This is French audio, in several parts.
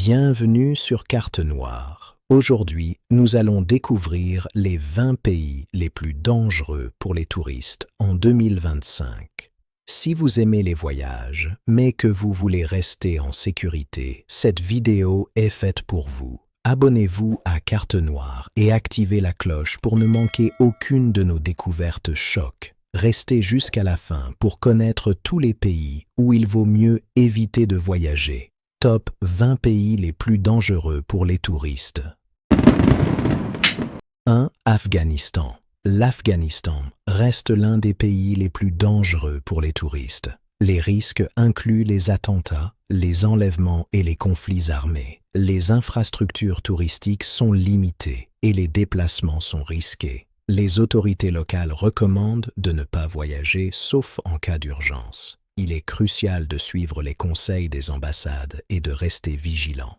Bienvenue sur Carte Noire. Aujourd'hui, nous allons découvrir les 20 pays les plus dangereux pour les touristes en 2025. Si vous aimez les voyages, mais que vous voulez rester en sécurité, cette vidéo est faite pour vous. Abonnez-vous à Carte Noire et activez la cloche pour ne manquer aucune de nos découvertes chocs. Restez jusqu'à la fin pour connaître tous les pays où il vaut mieux éviter de voyager. Top 20 pays les plus dangereux pour les touristes. 1. Afghanistan. L'Afghanistan reste l'un des pays les plus dangereux pour les touristes. Les risques incluent les attentats, les enlèvements et les conflits armés. Les infrastructures touristiques sont limitées et les déplacements sont risqués. Les autorités locales recommandent de ne pas voyager sauf en cas d'urgence. Il est crucial de suivre les conseils des ambassades et de rester vigilant.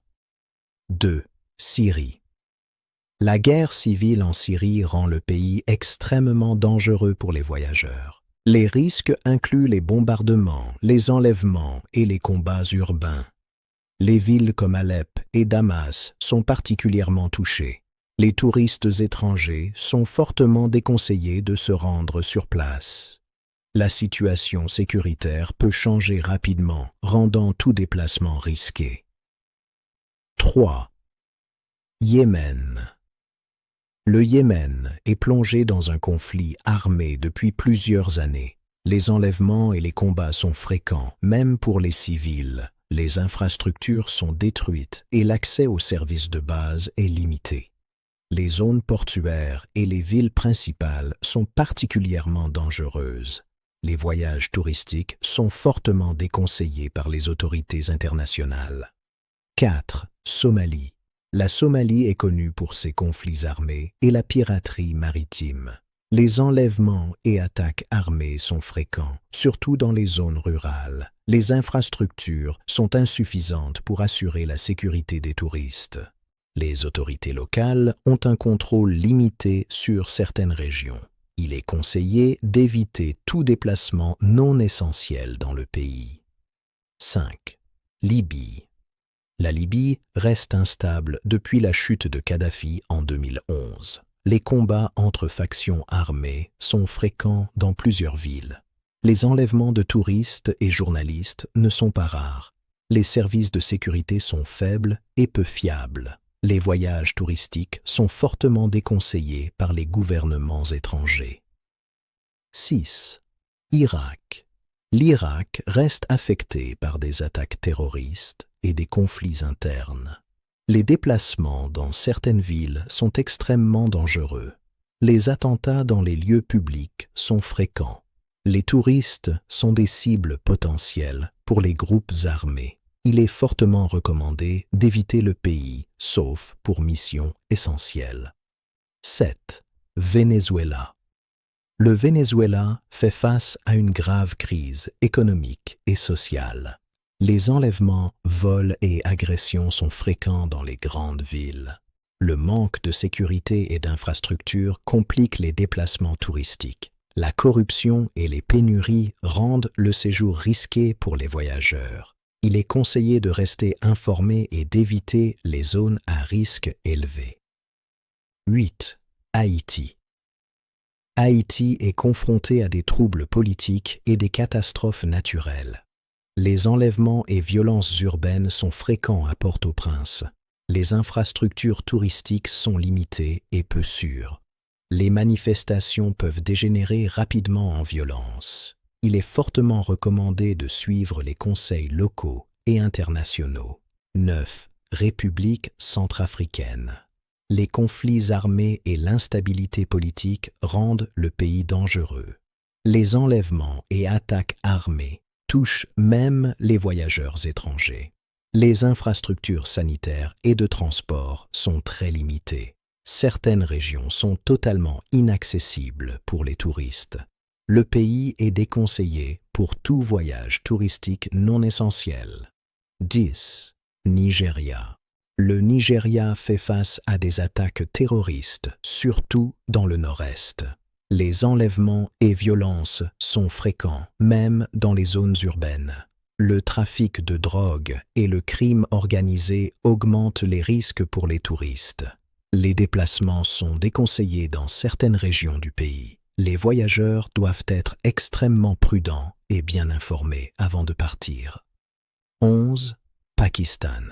2. Syrie. La guerre civile en Syrie rend le pays extrêmement dangereux pour les voyageurs. Les risques incluent les bombardements, les enlèvements et les combats urbains. Les villes comme Alep et Damas sont particulièrement touchées. Les touristes étrangers sont fortement déconseillés de se rendre sur place. La situation sécuritaire peut changer rapidement, rendant tout déplacement risqué. 3. Yémen. Le Yémen est plongé dans un conflit armé depuis plusieurs années. Les enlèvements et les combats sont fréquents, même pour les civils. Les infrastructures sont détruites et l'accès aux services de base est limité. Les zones portuaires et les villes principales sont particulièrement dangereuses. Les voyages touristiques sont fortement déconseillés par les autorités internationales. 4. Somalie. La Somalie est connue pour ses conflits armés et la piraterie maritime. Les enlèvements et attaques armées sont fréquents, surtout dans les zones rurales. Les infrastructures sont insuffisantes pour assurer la sécurité des touristes. Les autorités locales ont un contrôle limité sur certaines régions. Il est conseillé d'éviter tout déplacement non essentiel dans le pays. 5. Libye. La Libye reste instable depuis la chute de Kadhafi en 2011. Les combats entre factions armées sont fréquents dans plusieurs villes. Les enlèvements de touristes et journalistes ne sont pas rares. Les services de sécurité sont faibles et peu fiables. Les voyages touristiques sont fortement déconseillés par les gouvernements étrangers. 6. Irak. L'Irak reste affecté par des attaques terroristes et des conflits internes. Les déplacements dans certaines villes sont extrêmement dangereux. Les attentats dans les lieux publics sont fréquents. Les touristes sont des cibles potentielles pour les groupes armés. Il est fortement recommandé d'éviter le pays, sauf pour missions essentielles. 7. Venezuela. Le Venezuela fait face à une grave crise économique et sociale. Les enlèvements, vols et agressions sont fréquents dans les grandes villes. Le manque de sécurité et d'infrastructures complique les déplacements touristiques. La corruption et les pénuries rendent le séjour risqué pour les voyageurs. Il est conseillé de rester informé et d'éviter les zones à risque élevé. 8. Haïti. Haïti est confronté à des troubles politiques et des catastrophes naturelles. Les enlèvements et violences urbaines sont fréquents à Port-au-Prince. Les infrastructures touristiques sont limitées et peu sûres. Les manifestations peuvent dégénérer rapidement en violence. Il est fortement recommandé de suivre les conseils locaux et internationaux. 9. République centrafricaine. Les conflits armés et l'instabilité politique rendent le pays dangereux. Les enlèvements et attaques armées touchent même les voyageurs étrangers. Les infrastructures sanitaires et de transport sont très limitées. Certaines régions sont totalement inaccessibles pour les touristes. Le pays est déconseillé pour tout voyage touristique non essentiel. 10. Nigeria. Le Nigeria fait face à des attaques terroristes, surtout dans le nord-est. Les enlèvements et violences sont fréquents, même dans les zones urbaines. Le trafic de drogue et le crime organisé augmentent les risques pour les touristes. Les déplacements sont déconseillés dans certaines régions du pays. Les voyageurs doivent être extrêmement prudents et bien informés avant de partir. 11. Pakistan.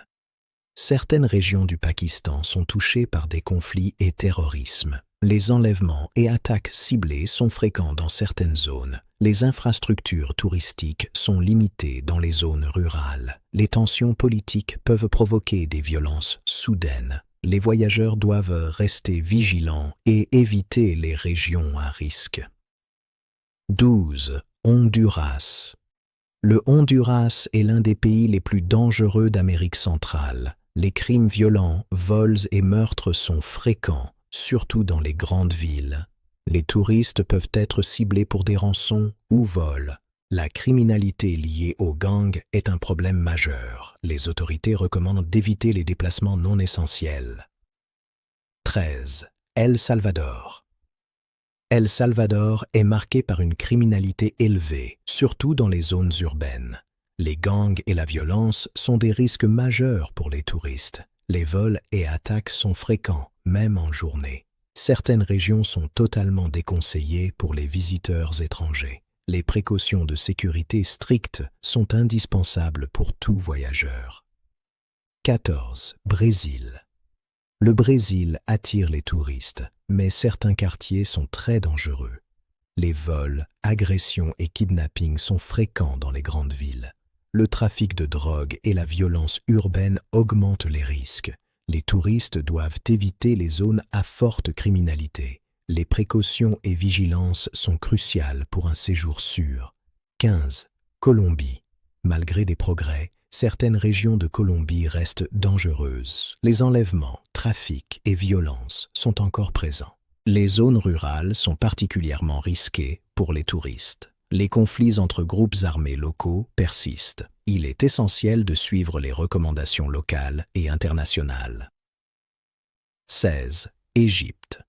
Certaines régions du Pakistan sont touchées par des conflits et terrorisme. Les enlèvements et attaques ciblées sont fréquents dans certaines zones. Les infrastructures touristiques sont limitées dans les zones rurales. Les tensions politiques peuvent provoquer des violences soudaines. Les voyageurs doivent rester vigilants et éviter les régions à risque. 12. Honduras. Le Honduras est l'un des pays les plus dangereux d'Amérique centrale. Les crimes violents, vols et meurtres sont fréquents, surtout dans les grandes villes. Les touristes peuvent être ciblés pour des rançons ou vols. La criminalité liée aux gangs est un problème majeur. Les autorités recommandent d'éviter les déplacements non essentiels. 13. El Salvador. El Salvador est marqué par une criminalité élevée, surtout dans les zones urbaines. Les gangs et la violence sont des risques majeurs pour les touristes. Les vols et attaques sont fréquents, même en journée. Certaines régions sont totalement déconseillées pour les visiteurs étrangers. Les précautions de sécurité strictes sont indispensables pour tout voyageur. 14. Brésil. Le Brésil attire les touristes, mais certains quartiers sont très dangereux. Les vols, agressions et kidnappings sont fréquents dans les grandes villes. Le trafic de drogue et la violence urbaine augmentent les risques. Les touristes doivent éviter les zones à forte criminalité. Les précautions et vigilances sont cruciales pour un séjour sûr. 15. Colombie. Malgré des progrès, certaines régions de Colombie restent dangereuses. Les enlèvements, trafics et violences sont encore présents. Les zones rurales sont particulièrement risquées pour les touristes. Les conflits entre groupes armés locaux persistent. Il est essentiel de suivre les recommandations locales et internationales. 16. Égypte.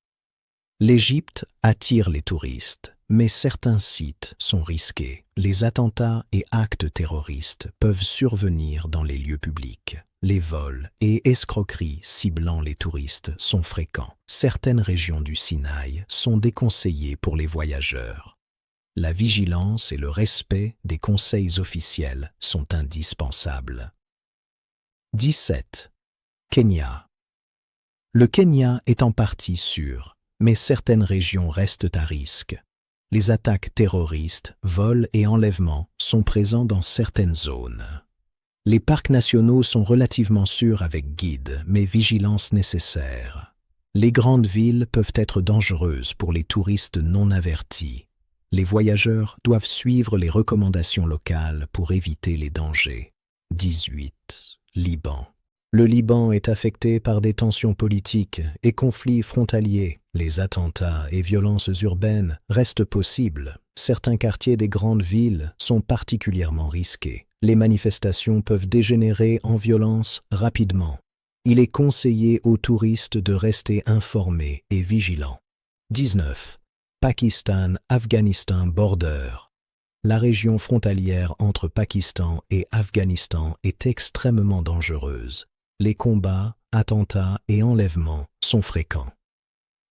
L'Égypte attire les touristes, mais certains sites sont risqués. Les attentats et actes terroristes peuvent survenir dans les lieux publics. Les vols et escroqueries ciblant les touristes sont fréquents. Certaines régions du Sinaï sont déconseillées pour les voyageurs. La vigilance et le respect des conseils officiels sont indispensables. 17. Kenya. Le Kenya est en partie sûr, mais certaines régions restent à risque. Les attaques terroristes, vols et enlèvements sont présents dans certaines zones. Les parcs nationaux sont relativement sûrs avec guide, mais vigilance nécessaire. Les grandes villes peuvent être dangereuses pour les touristes non avertis. Les voyageurs doivent suivre les recommandations locales pour éviter les dangers. 18. Liban. Le Liban est affecté par des tensions politiques et conflits frontaliers. Les attentats et violences urbaines restent possibles. Certains quartiers des grandes villes sont particulièrement risqués. Les manifestations peuvent dégénérer en violence rapidement. Il est conseillé aux touristes de rester informés et vigilants. 19. Pakistan-Afghanistan border. La région frontalière entre Pakistan et Afghanistan est extrêmement dangereuse. Les combats, attentats et enlèvements sont fréquents.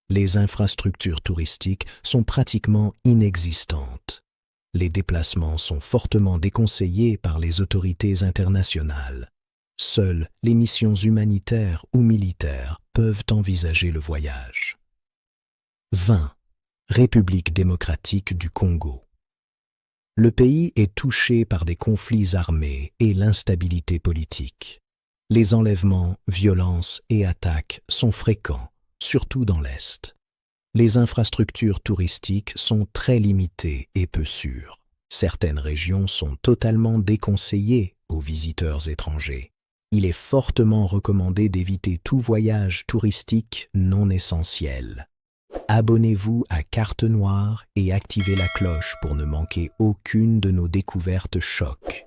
Les infrastructures touristiques sont pratiquement inexistantes. Les déplacements sont fortement déconseillés par les autorités internationales. Seules les missions humanitaires ou militaires peuvent envisager le voyage. 20. République démocratique du Congo. Le pays est touché par des conflits armés et l'instabilité politique. Les enlèvements, violences et attaques sont fréquents, surtout dans l'Est. Les infrastructures touristiques sont très limitées et peu sûres. Certaines régions sont totalement déconseillées aux visiteurs étrangers. Il est fortement recommandé d'éviter tout voyage touristique non essentiel. Abonnez-vous à Carte Noire et activez la cloche pour ne manquer aucune de nos découvertes choc.